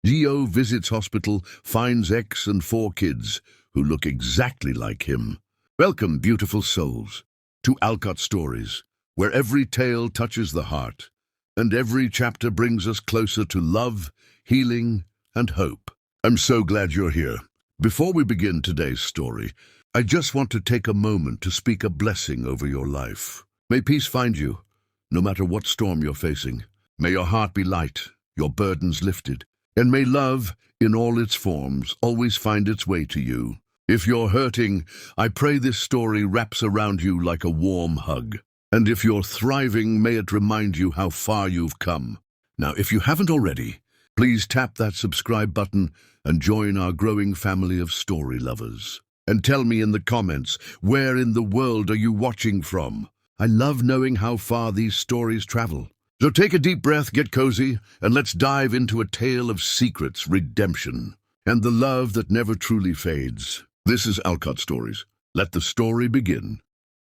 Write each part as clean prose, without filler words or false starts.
Gio visits hospital, finds ex and 4 kids who look exactly like him. Welcome, beautiful souls, to Alcott Stories, where every tale touches the heart, and every chapter brings us closer to love, healing, and hope. I'm so glad you're here. Before we begin today's story, I just want to take a moment to speak a blessing over your life. May peace find you, no matter what storm you're facing. May your heart be light, your burdens lifted, and may love, in all its forms, always find its way to you. If you're hurting, I pray this story wraps around you like a warm hug. And if you're thriving, may it remind you how far you've come. Now, if you haven't already, please tap that subscribe button and join our growing family of story lovers. And tell me in the comments, where in the world are you watching from? I love knowing how far these stories travel. So take a deep breath, get cozy, and let's dive into a tale of secrets, redemption, and the love that never truly fades. This is Alcott Stories. Let the story begin.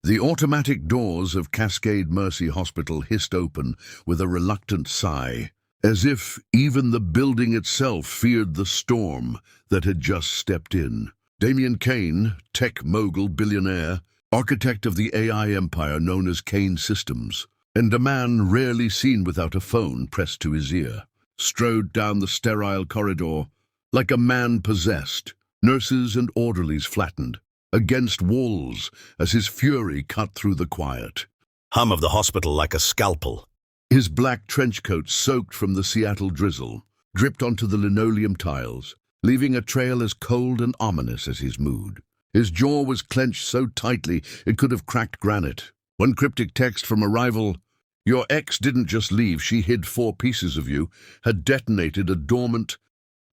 The automatic doors of Cascade Mercy Hospital hissed open with a reluctant sigh, as if even the building itself feared the storm that had just stepped in. Damien Kane, tech mogul billionaire, architect of the AI empire known as Kane Systems, and a man rarely seen without a phone pressed to his ear, strode down the sterile corridor like a man possessed. Nurses and orderlies flattened against walls as his fury cut through the quiet. Hum of the hospital like a scalpel. His black trench coat, soaked from the Seattle drizzle, dripped onto the linoleum tiles, leaving a trail as cold and ominous as his mood. His jaw was clenched so tightly it could have cracked granite. One cryptic text from a rival, "Your ex didn't just leave, she hid 4 pieces of you," had detonated a dormant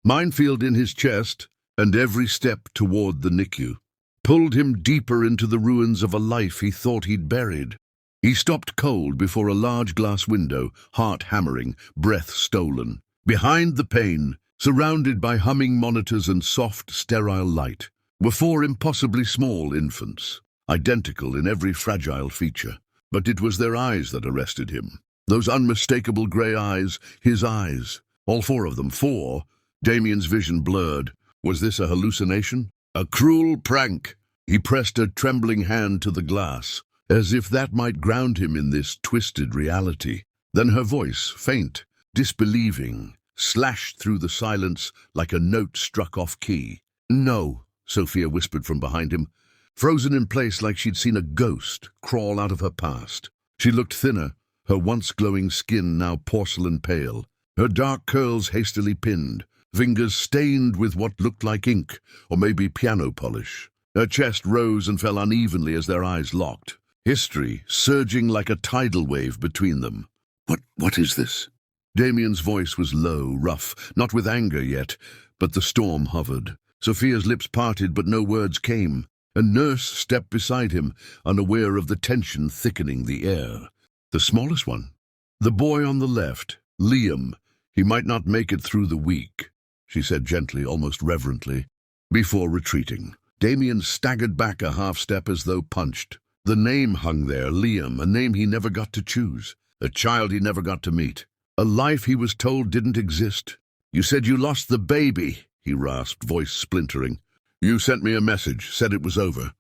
minefield in his chest, and every step toward the NICU pulled him deeper into the ruins of a life he thought he'd buried. He stopped cold before a large glass window, heart hammering, breath stolen. Behind the pane, surrounded by humming monitors and soft, sterile light, were 4 impossibly small infants, identical in every fragile feature. But it was their eyes that arrested him. Those unmistakable grey eyes, his eyes. All 4 of them, 4. Damien's vision blurred. Was this a hallucination? A cruel prank? He pressed a trembling hand to the glass, as if that might ground him in this twisted reality. Then her voice, faint, disbelieving, slashed through the silence like a note struck off key. "No," Sophia whispered from behind him, frozen in place like she'd seen a ghost crawl out of her past. She looked thinner, her once glowing skin now porcelain pale, her dark curls hastily pinned, fingers stained with what looked like ink, or maybe piano polish. Her chest rose and fell unevenly as their eyes locked, history surging like a tidal wave between them. What is this?" Damien's voice was low, rough, not with anger yet, but the storm hovered. Sophia's lips parted, but no words came. A nurse stepped beside him, unaware of the tension thickening the air. The smallest one. The boy on the left, Liam. He might not make it through the week, she said gently, almost reverently, before retreating. Damien staggered back a half-step as though punched. The name hung there, Liam, a name he never got to choose, a child he never got to meet, a life he was told didn't exist. "You said you lost the baby," he rasped, voice splintering. "You sent me a message, said it was over,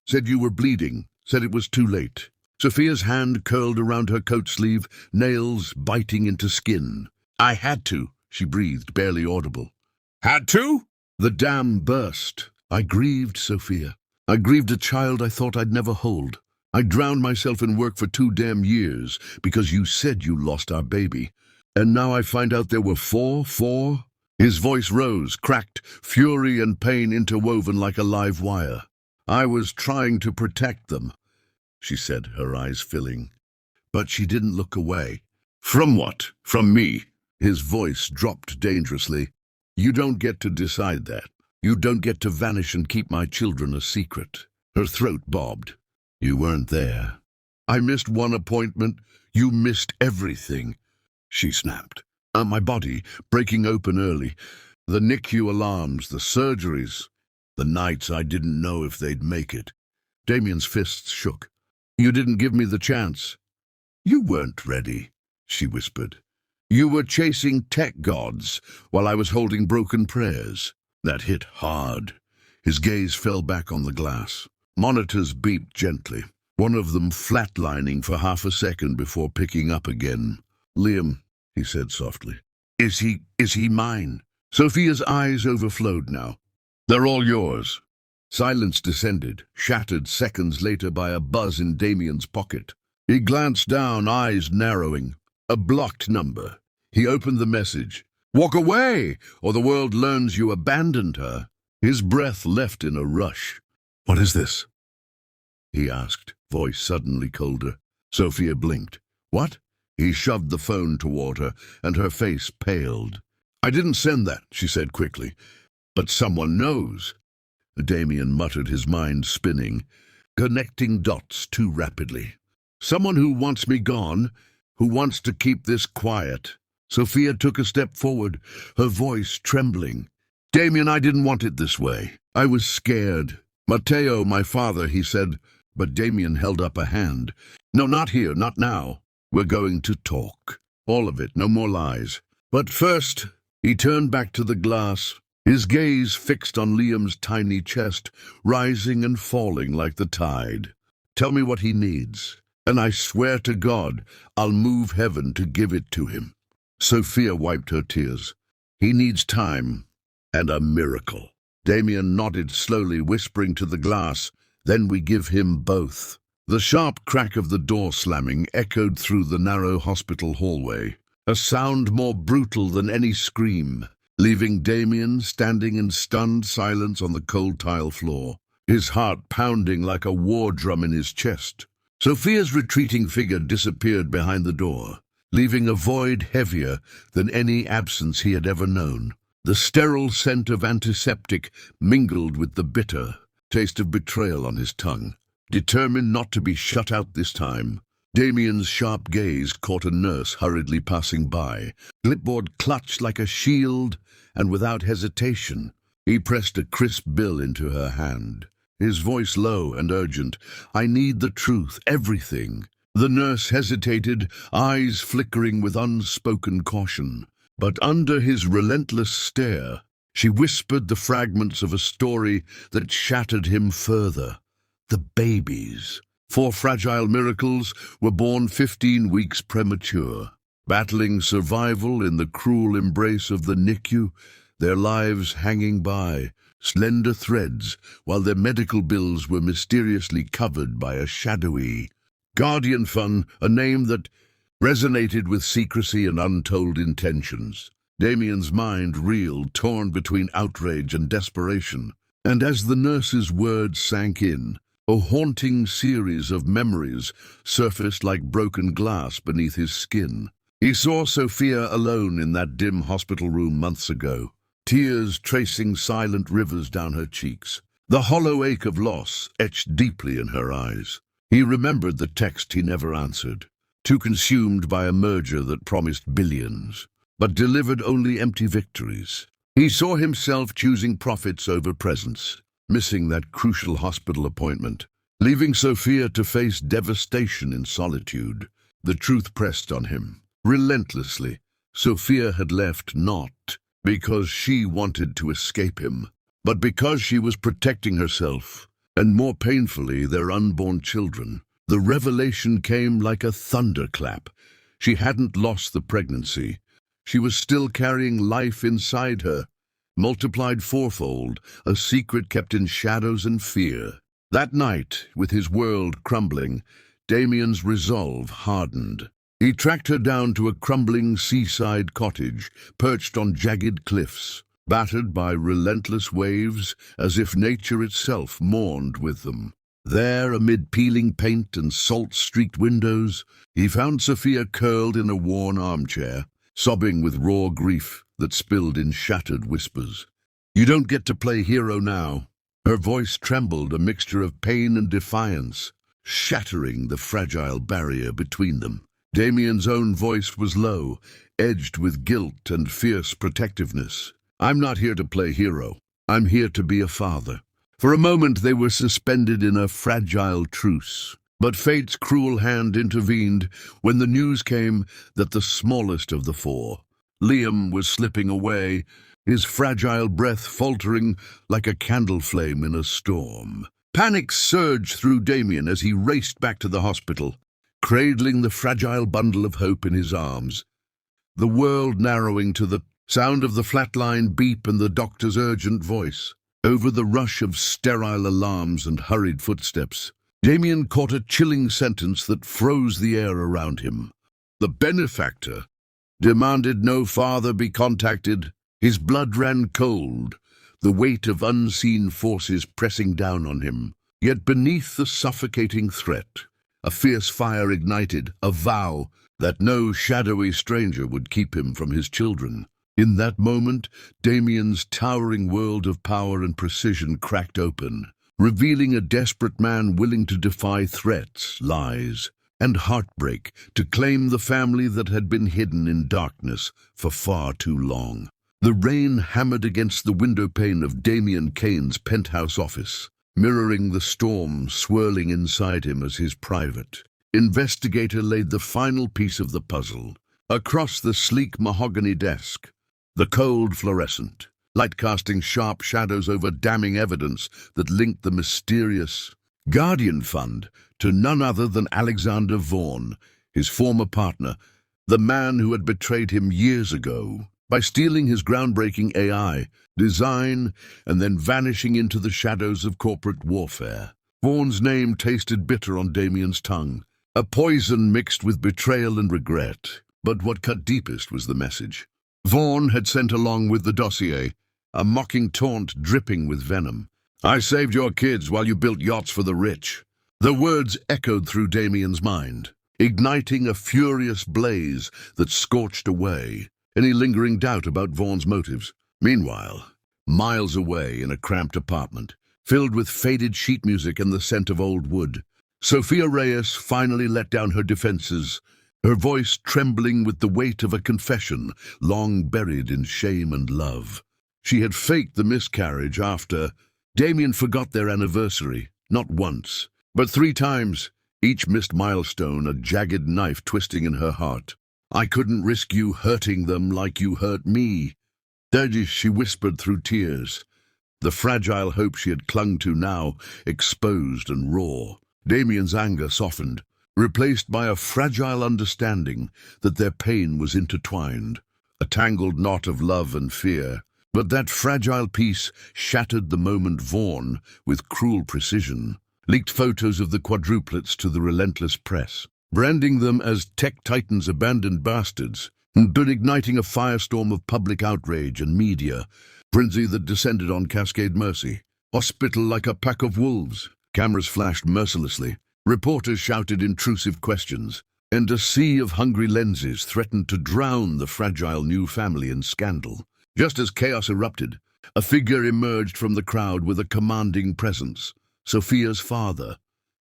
said you were bleeding, said it was too late." Sophia's hand curled around her coat sleeve, nails biting into skin. "I had to," she breathed, barely audible. "Had to?" The dam burst. "I grieved, Sophia. I grieved a child I thought I'd never hold. I drowned myself in work for 2 damn years because you said you lost our baby. And now I find out there were 4. His voice rose, cracked, fury and pain interwoven like a live wire. "I was trying to protect them," she said, her eyes filling. But she didn't look away. "From what? From me?" His voice dropped dangerously. "You don't get to decide that. You don't get to vanish and keep my children a secret." Her throat bobbed. "You weren't there. I missed 1 appointment. You missed everything," she snapped. My body breaking open early. The NICU alarms, the surgeries, the nights I didn't know if they'd make it." Damien's fists shook. "You didn't give me the chance." "You weren't ready," she whispered. You were chasing tech gods while I was holding broken prayers. That hit hard. His gaze fell back on the glass. Monitors beeped gently, one of them flatlining for half a second before picking up again. "Liam," he said softly. Is he mine?" Sophia's eyes overflowed now. "They're all yours." Silence descended, shattered seconds later by a buzz in Damien's pocket. He glanced down, eyes narrowing. A blocked number. He opened the message. "Walk away, or the world learns you abandoned her." His breath left in a rush. "What is this?" he asked, voice suddenly colder. Sophia blinked. "What?" He shoved the phone toward her, and her face paled. "I didn't send that," she said quickly. "But someone knows." Damien muttered, his mind spinning, connecting dots too rapidly. "Someone who wants me gone, who wants to keep this quiet." Sophia took a step forward, her voice trembling. "Damien, I didn't want it this way. I was scared. Matteo, my father," he said, but Damien held up a hand. "No, not here, not now. We're going to talk. All of it, no more lies. But first," he turned back to the glass, his gaze fixed on Liam's tiny chest, rising and falling like the tide. "Tell me what he needs, and I swear to God, I'll move heaven to give it to him." Sophia wiped her tears. "He needs time, and a miracle." Damien nodded slowly, whispering to the glass, "Then we give him both." The sharp crack of the door slamming echoed through the narrow hospital hallway, a sound more brutal than any scream, leaving Damien standing in stunned silence on the cold tile floor, his heart pounding like a war drum in his chest. Sophia's retreating figure disappeared behind the door, leaving a void heavier than any absence he had ever known. The sterile scent of antiseptic mingled with the bitter taste of betrayal on his tongue. Determined not to be shut out this time, Damien's sharp gaze caught a nurse hurriedly passing by, clipboard clutched like a shield, and without hesitation, he pressed a crisp bill into her hand, his voice low and urgent. "I need the truth, everything." The nurse hesitated, eyes flickering with unspoken caution. But under his relentless stare, she whispered the fragments of a story that shattered him further. The babies. 4 fragile miracles were born 15 weeks premature, battling survival in the cruel embrace of the NICU, their lives hanging by, slender threads, while their medical bills were mysteriously covered by a shadowy guardian fund, a name that resonated with secrecy and untold intentions. Damien's mind reeled, torn between outrage and desperation, and as the nurse's words sank in, a haunting series of memories surfaced like broken glass beneath his skin. He saw Sophia alone in that dim hospital room months ago, tears tracing silent rivers down her cheeks, the hollow ache of loss etched deeply in her eyes. He remembered the text he never answered, too consumed by a merger that promised billions, but delivered only empty victories. He saw himself choosing profits over presence, missing that crucial hospital appointment, leaving Sophia to face devastation in solitude. The truth pressed on him, relentlessly. Sophia had left not because she wanted to escape him, but because she was protecting herself, and more painfully, their unborn children. The revelation came like a thunderclap. She hadn't lost the pregnancy. She was still carrying life inside her, multiplied fourfold, a secret kept in shadows and fear. That night, with his world crumbling, Damien's resolve hardened. He tracked her down to a crumbling seaside cottage, perched on jagged cliffs, battered by relentless waves, as if nature itself mourned with them. There, amid peeling paint and salt-streaked windows, he found Sophia curled in a worn armchair, sobbing with raw grief that spilled in shattered whispers. "You don't get to play hero now." Her voice trembled, a mixture of pain and defiance, shattering the fragile barrier between them. Damien's own voice was low, edged with guilt and fierce protectiveness. "I'm not here to play hero. I'm here to be a father." For a moment they were suspended in a fragile truce. But fate's cruel hand intervened when the news came that the smallest of the four, Liam, was slipping away, his fragile breath faltering like a candle flame in a storm. Panic surged through Damien as he raced back to the hospital, cradling the fragile bundle of hope in his arms. The world narrowing to the sound of the flatline beep and the doctor's urgent voice. Over the rush of sterile alarms and hurried footsteps, Damien caught a chilling sentence that froze the air around him. The benefactor demanded no farther be contacted. His blood ran cold, the weight of unseen forces pressing down on him. Yet beneath the suffocating threat, a fierce fire ignited, a vow that no shadowy stranger would keep him from his children. In that moment, Damien's towering world of power and precision cracked open, revealing a desperate man willing to defy threats, lies, and heartbreak to claim the family that had been hidden in darkness for far too long. The rain hammered against the windowpane of Damien Kane's penthouse office, mirroring the storm swirling inside him as his private investigator laid the final piece of the puzzle. Across the sleek mahogany desk, the cold fluorescent light casting sharp shadows over damning evidence that linked the mysterious Guardian Fund to none other than Alexander Vaughan, his former partner, the man who had betrayed him years ago by stealing his groundbreaking AI design and then vanishing into the shadows of corporate warfare. Vaughan's name tasted bitter on Damien's tongue, a poison mixed with betrayal and regret. But what cut deepest was the message Vaughan had sent along with the dossier, a mocking taunt dripping with venom. "I saved your kids while you built yachts for the rich." The words echoed through Damien's mind, igniting a furious blaze that scorched away any lingering doubt about Vaughan's motives. Meanwhile, miles away in a cramped apartment, filled with faded sheet music and the scent of old wood, Sophia Reyes finally let down her defenses, her voice trembling with the weight of a confession long buried in shame and love. She had faked the miscarriage after Damien forgot their anniversary, not once, but 3 times, each missed milestone a jagged knife twisting in her heart. "I couldn't risk you hurting them like you hurt me," she whispered through tears, the fragile hope she had clung to now exposed and raw. Damien's anger softened, replaced by a fragile understanding that their pain was intertwined, a tangled knot of love and fear. But that fragile piece shattered the moment Vaughan, with cruel precision, leaked photos of the quadruplets to the relentless press, branding them as tech titans' abandoned bastards, but igniting a firestorm of public outrage and media frenzy that descended on Cascade Mercy Hospital like a pack of wolves. Cameras flashed mercilessly, reporters shouted intrusive questions, and a sea of hungry lenses threatened to drown the fragile new family in scandal. Just as chaos erupted, a figure emerged from the crowd with a commanding presence: Sophia's father,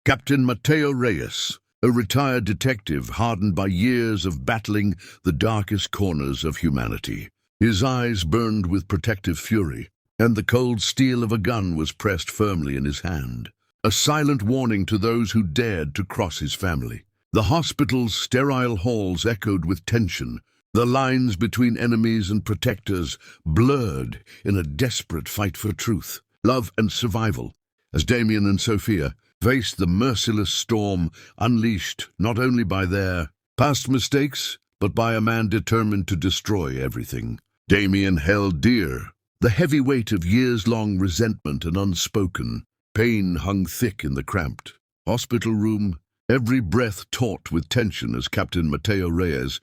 Captain Mateo Reyes, a retired detective hardened by years of battling the darkest corners of humanity. His eyes burned with protective fury, and the cold steel of a gun was pressed firmly in his hand, a silent warning to those who dared to cross his family. The hospital's sterile halls echoed with tension, the lines between enemies and protectors blurred in a desperate fight for truth, love, and survival, as Damien and Sophia faced the merciless storm unleashed not only by their past mistakes, but by a man determined to destroy everything. Damien held dear the heavy weight of years-long resentment and unspoken pain hung thick in the cramped hospital room, every breath taut with tension as Captain Mateo Reyes,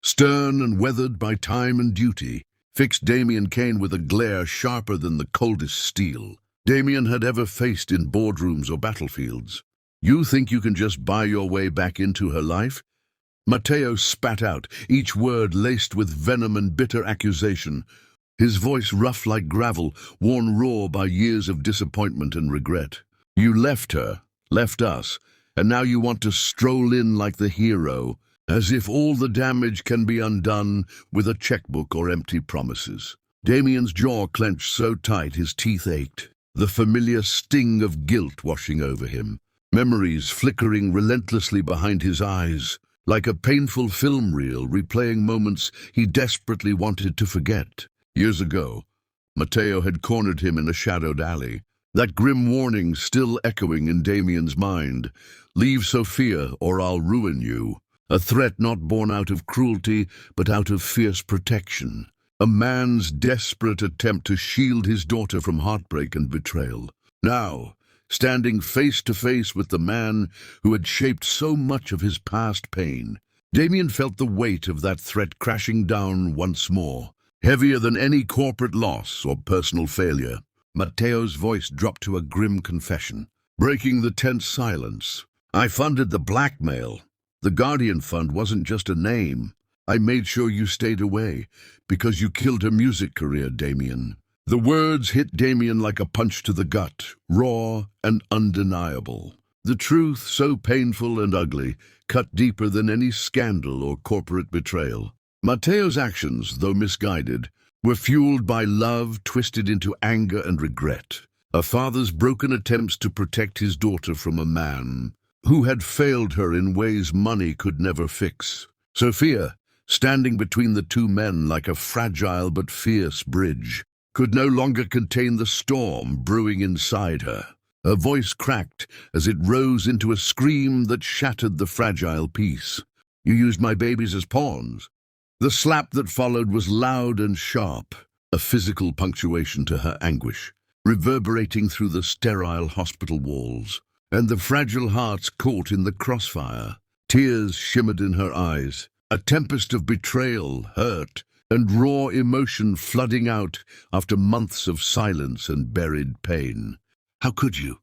stern and weathered by time and duty, fixed Damien Kane with a glare sharper than the coldest steel Damien had ever faced in boardrooms or battlefields. "You think you can just buy your way back into her life?" Mateo spat out, each word laced with venom and bitter accusation, his voice rough like gravel, worn raw by years of disappointment and regret. "You left her, left us, and now you want to stroll in like the hero, as if all the damage can be undone with a checkbook or empty promises." Damien's jaw clenched so tight his teeth ached, the familiar sting of guilt washing over him. memories flickering relentlessly behind his eyes, like a painful film reel replaying moments he desperately wanted to forget. Years ago, Matteo had cornered him in a shadowed alley, that grim warning still echoing in Damien's mind, "Leave Sophia or I'll ruin you." A threat not born out of cruelty, but out of fierce protection. A man's desperate attempt to shield his daughter from heartbreak and betrayal. Now, standing face to face with the man who had shaped so much of his past pain, Damien felt the weight of that threat crashing down once more, heavier than any corporate loss or personal failure. Matteo's voice dropped to a grim confession, breaking the tense silence. "I funded the blackmail. The Guardian Fund wasn't just a name. I made sure you stayed away because you killed her music career, Damien." The words hit Damien like a punch to the gut, raw and undeniable. The truth, so painful and ugly, cut deeper than any scandal or corporate betrayal. Matteo's actions, though misguided, were fueled by love twisted into anger and regret. A father's broken attempts to protect his daughter from a man who had failed her in ways money could never fix. Sophia, standing between the two men like a fragile but fierce bridge, could no longer contain the storm brewing inside her. Her voice cracked as it rose into a scream that shattered the fragile peace. "You used my babies as pawns." The slap that followed was loud and sharp, a physical punctuation to her anguish, reverberating through the sterile hospital walls. And the fragile hearts caught in the crossfire. Tears shimmered in her eyes, a tempest of betrayal, hurt, and raw emotion flooding out after months of silence and buried pain. "How could you?"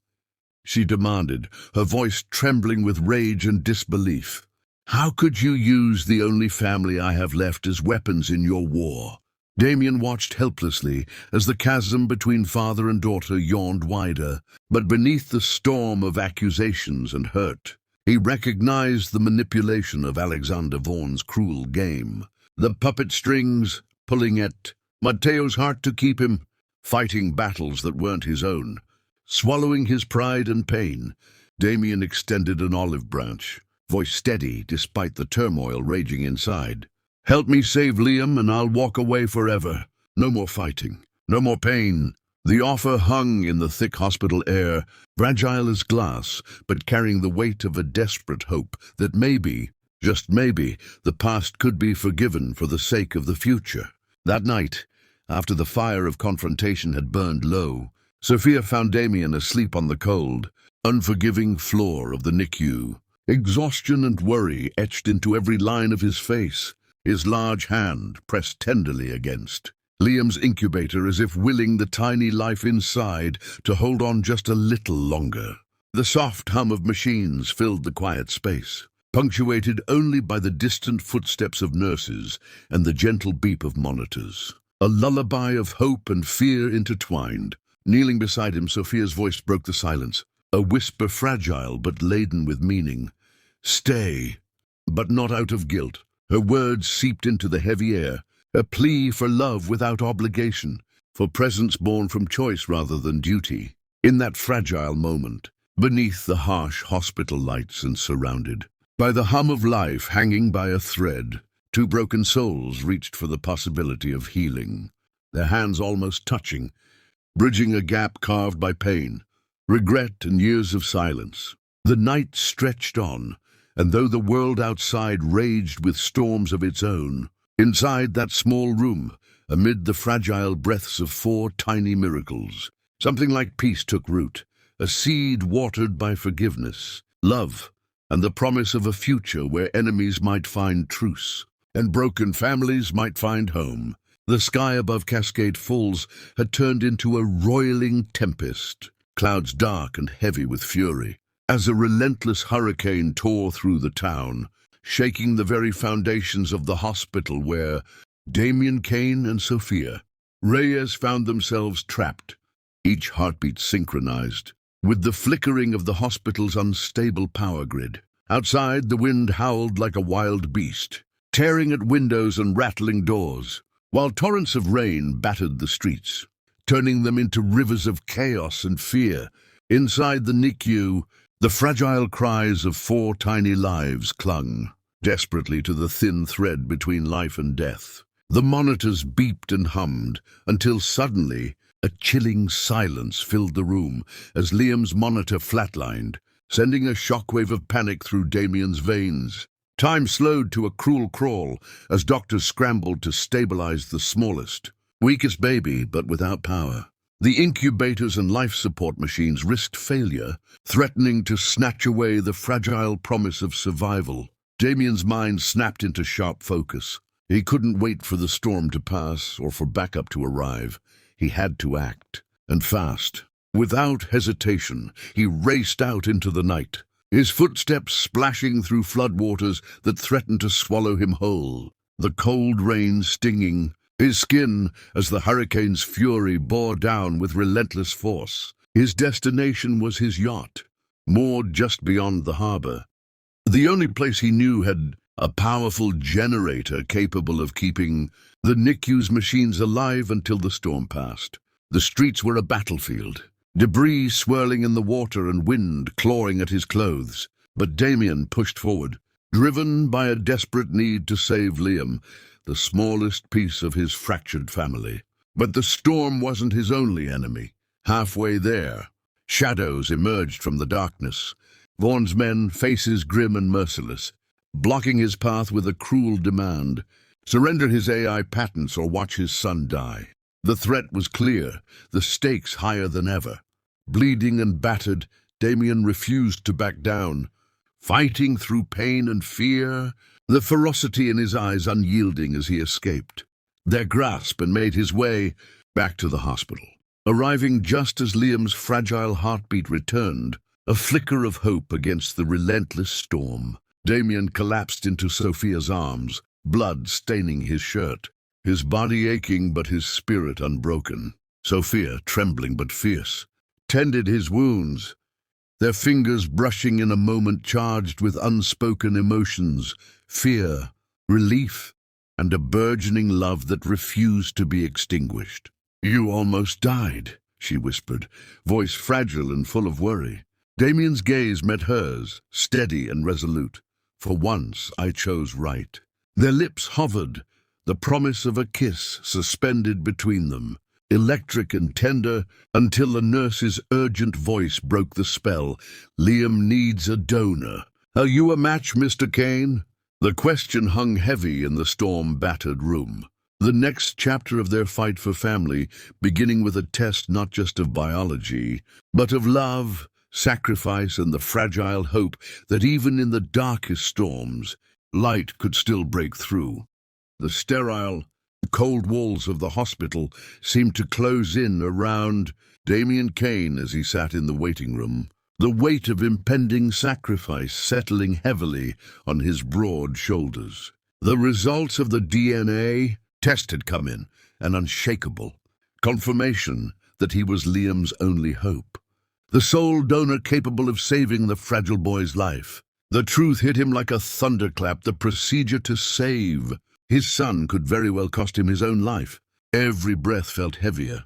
she demanded, her voice trembling with rage and disbelief. "How could you use the only family I have left as weapons in your war?" Damien watched helplessly as the chasm between father and daughter yawned wider, but beneath the storm of accusations and hurt, he recognized the manipulation of Alexander Vaughn's cruel game. The puppet strings pulling at Matteo's heart to keep him, fighting battles that weren't his own. Swallowing his pride and pain, Damien extended an olive branch, voice steady despite the turmoil raging inside. "Help me save Liam and I'll walk away forever. No more fighting, no more pain." The offer hung in the thick hospital air, fragile as glass, but carrying the weight of a desperate hope that maybe, just maybe, the past could be forgiven for the sake of the future. That night, after the fire of confrontation had burned low, Sophia found Damien asleep on the cold, unforgiving floor of the NICU. Exhaustion and worry etched into every line of his face, his large hand pressed tenderly against Liam's incubator as if willing the tiny life inside to hold on just a little longer. The soft hum of machines filled the quiet space, punctuated only by the distant footsteps of nurses and the gentle beep of monitors. A lullaby of hope and fear intertwined. Kneeling beside him, Sophia's voice broke the silence, a whisper fragile but laden with meaning. "Stay," but not out of guilt. Her words seeped into the heavy air, a plea for love without obligation, for presence born from choice rather than duty. In that fragile moment, beneath the harsh hospital lights and surrounded by the hum of life hanging by a thread, two broken souls reached for the possibility of healing, their hands almost touching, bridging a gap carved by pain, regret, and years of silence. The night stretched on, and though the world outside raged with storms of its own, inside that small room, amid the fragile breaths of four tiny miracles, something like peace took root, a seed watered by forgiveness, love, and the promise of a future where enemies might find truce, and broken families might find home. The sky above Cascade Falls had turned into a roiling tempest, clouds dark and heavy with fury, as a relentless hurricane tore through the town, shaking the very foundations of the hospital where Damien Kane and Sophia Reyes found themselves trapped, each heartbeat synchronized with the flickering of the hospital's unstable power grid. Outside, the wind howled like a wild beast, tearing at windows and rattling doors, while torrents of rain battered the streets, turning them into rivers of chaos and fear. Inside the NICU, The fragile cries of 4 tiny lives clung desperately to the thin thread between life and death. The monitors beeped and hummed until suddenly a chilling silence filled the room as Liam's monitor flatlined, sending a shockwave of panic through Damien's veins. Time slowed to a cruel crawl as doctors scrambled to stabilize the smallest, weakest baby, but without power. The incubators and life support machines risked failure, threatening to snatch away the fragile promise of survival. Damien's mind snapped into sharp focus. He couldn't wait for the storm to pass or for backup to arrive. He had to act, and fast. Without hesitation, he raced out into the night, his footsteps splashing through floodwaters that threatened to swallow him whole. The cold rain stinging his skin as the hurricane's fury bore down with relentless force. His destination was his yacht, moored just beyond the harbor. The only place he knew had a powerful generator capable of keeping the NICU's machines alive until the storm passed. The streets were a battlefield, debris swirling in the water and wind clawing at his clothes. But Damien pushed forward, driven by a desperate need to save Liam, the smallest piece of his fractured family. But the storm wasn't his only enemy. Halfway there, shadows emerged from the darkness. Vaughn's men, faces grim and merciless, blocking his path with a cruel demand: surrender his AI patents or watch his son die. The threat was clear, the stakes higher than ever. Bleeding and battered, Damien refused to back down, fighting through pain and fear, the ferocity in his eyes unyielding as he escaped their grasp and made his way back to the hospital. Arriving just as Liam's fragile heartbeat returned, a flicker of hope against the relentless storm, Damien collapsed into Sophia's arms, blood staining his shirt, his body aching but his spirit unbroken. Sophia, trembling but fierce, tended his wounds, their fingers brushing in a moment charged with unspoken emotions, fear, relief, and a burgeoning love that refused to be extinguished. "You almost died," she whispered, voice fragile and full of worry. Damien's gaze met hers, steady and resolute. "For once, I chose right." Their lips hovered, the promise of a kiss suspended between them, electric and tender, until a nurse's urgent voice broke the spell. "Liam needs a donor. Are you a match, Mr. Kane?" The question hung heavy in the storm-battered room. The next chapter of their fight for family, beginning with a test not just of biology, but of love, sacrifice, and the fragile hope that even in the darkest storms, light could still break through. The sterile, cold walls of the hospital seemed to close in around Damien Kane as he sat in the waiting room, the weight of impending sacrifice settling heavily on his broad shoulders. The results of the DNA test had come in, an unshakable confirmation that he was Liam's only hope, the sole donor capable of saving the fragile boy's life. The truth hit him like a thunderclap. The procedure to save his son could very well cost him his own life. Every breath felt heavier,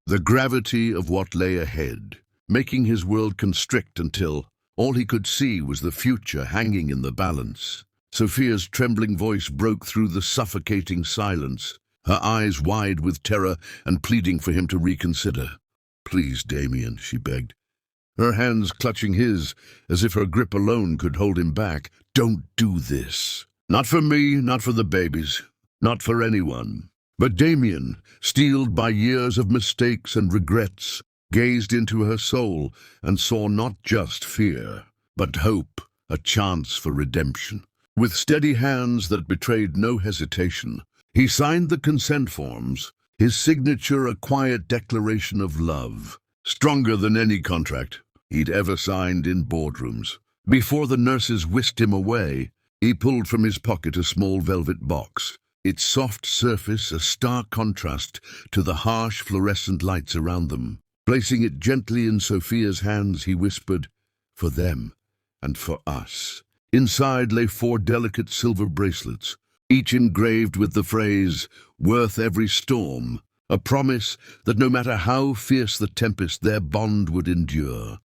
the gravity of what lay ahead, making his world constrict until all he could see was the future hanging in the balance. Sophia's trembling voice broke through the suffocating silence, her eyes wide with terror and pleading for him to reconsider. "Please, Damien," she begged, her hands clutching his as if her grip alone could hold him back. "Don't do this. Not for me, not for the babies, not for anyone." But Damien, steeled by years of mistakes and regrets, gazed into her soul and saw not just fear, but hope, a chance for redemption. With steady hands that betrayed no hesitation, he signed the consent forms, his signature a quiet declaration of love, stronger than any contract he'd ever signed in boardrooms. Before the nurses whisked him away, he pulled from his pocket a small velvet box, its soft surface a stark contrast to the harsh fluorescent lights around them. Placing it gently in Sophia's hands, he whispered, "For them and for us." Inside lay 4 delicate silver bracelets, each engraved with the phrase, "Worth every storm," a promise that no matter how fierce the tempest, their bond would endure.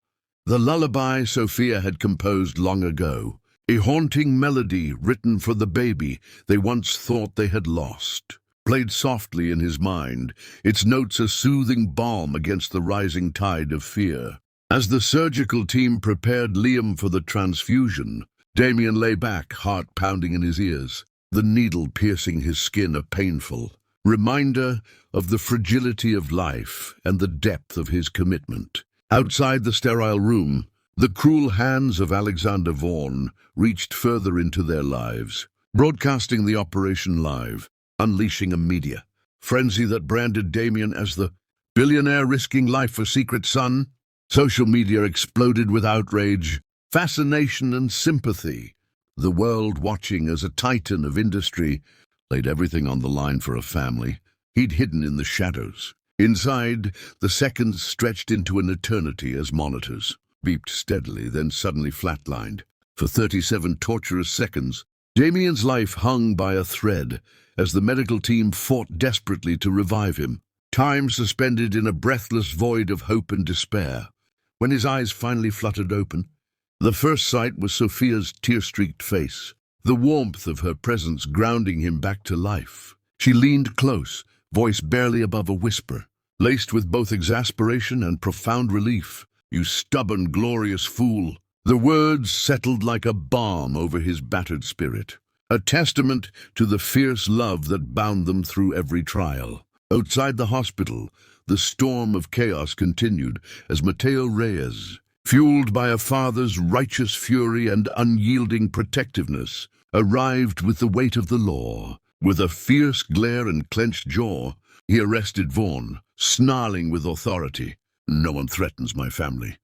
The lullaby Sophia had composed long ago, a haunting melody written for the baby they once thought they had lost, played softly in his mind, its notes a soothing balm against the rising tide of fear. As the surgical team prepared Liam for the transfusion, Damien lay back, heart pounding in his ears, the needle piercing his skin a painful reminder of the fragility of life and the depth of his commitment. Outside the sterile room, the cruel hands of Alexander Vaughan reached further into their lives, broadcasting the operation live, unleashing a media frenzy that branded Damien as the billionaire risking life for secret son. Social media exploded with outrage, fascination and sympathy. The world watching as a titan of industry laid everything on the line for a family he'd hidden in the shadows. Inside, the seconds stretched into an eternity as monitors beeped steadily, then suddenly flatlined. For 37 torturous seconds, Damien's life hung by a thread as the medical team fought desperately to revive him, time suspended in a breathless void of hope and despair. When his eyes finally fluttered open, the first sight was Sophia's tear-streaked face, the warmth of her presence grounding him back to life. She leaned close, voice barely above a whisper, laced with both exasperation and profound relief. "You stubborn, glorious fool." The words settled like a balm over his battered spirit, a testament to the fierce love that bound them through every trial. Outside the hospital, the storm of chaos continued as Mateo Reyes, fueled by a father's righteous fury and unyielding protectiveness, arrived with the weight of the law. With a fierce glare and clenched jaw, he arrested Vaughan, snarling with authority. "No one threatens my family."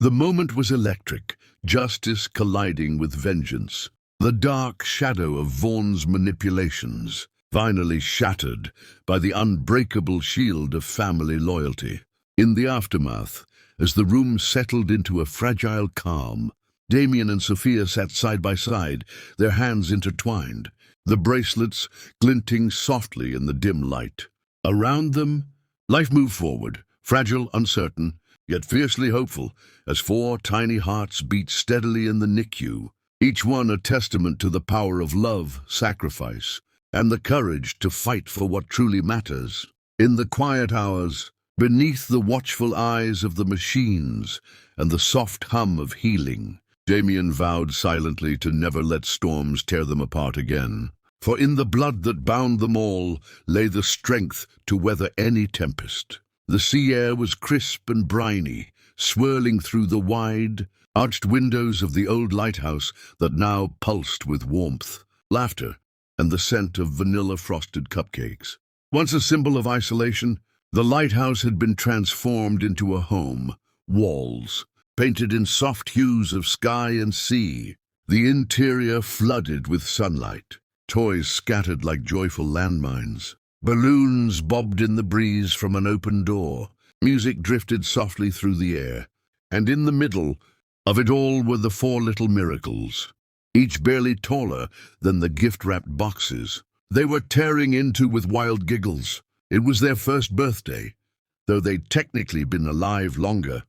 The moment was electric, justice colliding with vengeance. The dark shadow of Vaughan's manipulations, finally shattered by the unbreakable shield of family loyalty. In the aftermath, as the room settled into a fragile calm, Damien and Sophia sat side by side, their hands intertwined, the bracelets glinting softly in the dim light. Around them, life moved forward, fragile, uncertain, yet fiercely hopeful, as 4 tiny hearts beat steadily in the NICU, each one a testament to the power of love, sacrifice, and the courage to fight for what truly matters. In the quiet hours, beneath the watchful eyes of the machines and the soft hum of healing, Damien vowed silently to never let storms tear them apart again. For in the blood that bound them all lay the strength to weather any tempest. The sea air was crisp and briny, swirling through the wide, arched windows of the old lighthouse that now pulsed with warmth, laughter, and the scent of vanilla-frosted cupcakes. Once a symbol of isolation, the lighthouse had been transformed into a home. Walls, painted in soft hues of sky and sea, the interior flooded with sunlight. Toys scattered like joyful landmines. Balloons bobbed in the breeze from an open door. Music drifted softly through the air. And in the middle of it all were the 4 little miracles, each barely taller than the gift-wrapped boxes. They were tearing into with wild giggles. It was their first birthday, though they'd technically been alive longer.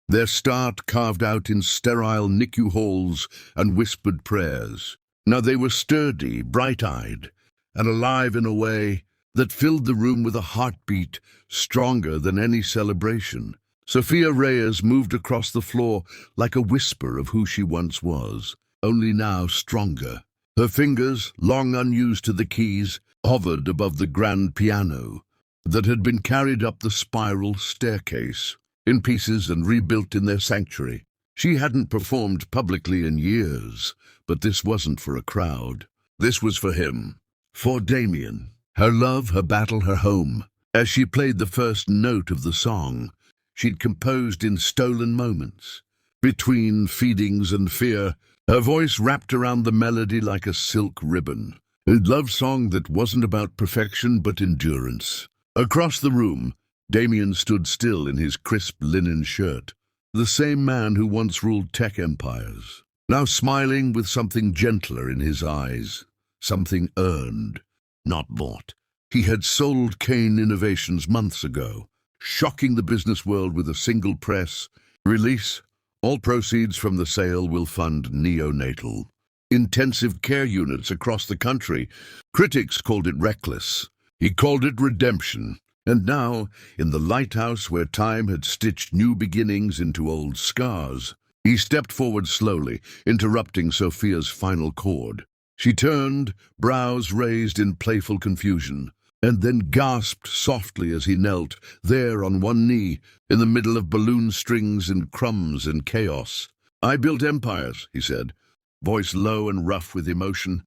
Their start carved out in sterile NICU halls and whispered prayers. Now they were sturdy, bright-eyed, and alive in a way that filled the room with a heartbeat stronger than any celebration. Sophia Reyes moved across the floor like a whisper of who she once was, only now stronger. Her fingers, long unused to the keys, hovered above the grand piano that had been carried up the spiral staircase, in pieces and rebuilt in their sanctuary. She hadn't performed publicly in years, but this wasn't for a crowd. This was for him, for Damien. Her love, her battle, her home. As she played the first note of the song she'd composed in stolen moments, between feedings and fear, her voice wrapped around the melody like a silk ribbon. A love song that wasn't about perfection but endurance. Across the room, Damien stood still in his crisp linen shirt, the same man who once ruled tech empires, now smiling with something gentler in his eyes, something earned, not bought. He had sold Kane Innovations months ago, shocking the business world with a single press release, All proceeds from the sale will fund neonatal intensive care units across the country. Critics called it reckless. He called it redemption. And now, in the lighthouse where time had stitched new beginnings into old scars, he stepped forward slowly, interrupting Sophia's final chord. She turned, brows raised in playful confusion, and then gasped softly as he knelt, there on one knee, in the middle of balloon strings and crumbs and chaos. "I built empires," he said, voice low and rough with emotion.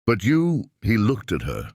"But you," he looked at her,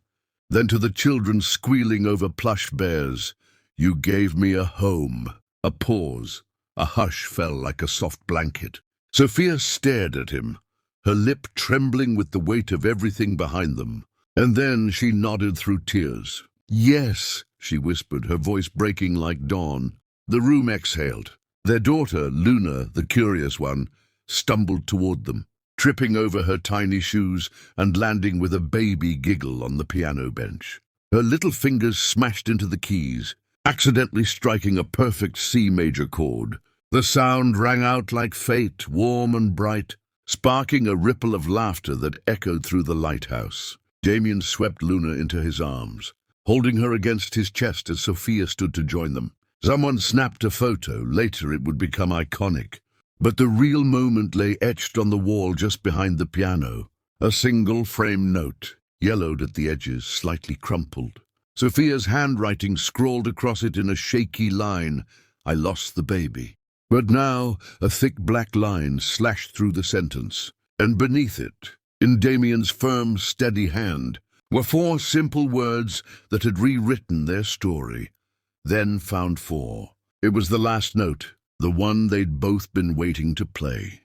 then to the children squealing over plush bears, "you gave me a home." A pause. A hush fell like a soft blanket. Sophia stared at him, her lip trembling with the weight of everything behind them. And then she nodded through tears. "Yes," she whispered, her voice breaking like dawn. The room exhaled. Their daughter, Luna, the curious one, stumbled toward them, tripping over her tiny shoes and landing with a baby giggle on the piano bench. Her little fingers smashed into the keys, accidentally striking a perfect C major chord. The sound rang out like fate, warm and bright, sparking a ripple of laughter that echoed through the lighthouse. Damien swept Luna into his arms, holding her against his chest as Sophia stood to join them. Someone snapped a photo. Later it would become iconic. But the real moment lay etched on the wall just behind the piano. A single frame note, yellowed at the edges, slightly crumpled. Sophia's handwriting scrawled across it in a shaky line, "I lost the baby." But now a thick black line slashed through the sentence, and beneath it, in Damien's firm, steady hand, were 4 simple words that had rewritten their story, then found 4. It was the last note, the one they'd both been waiting to play.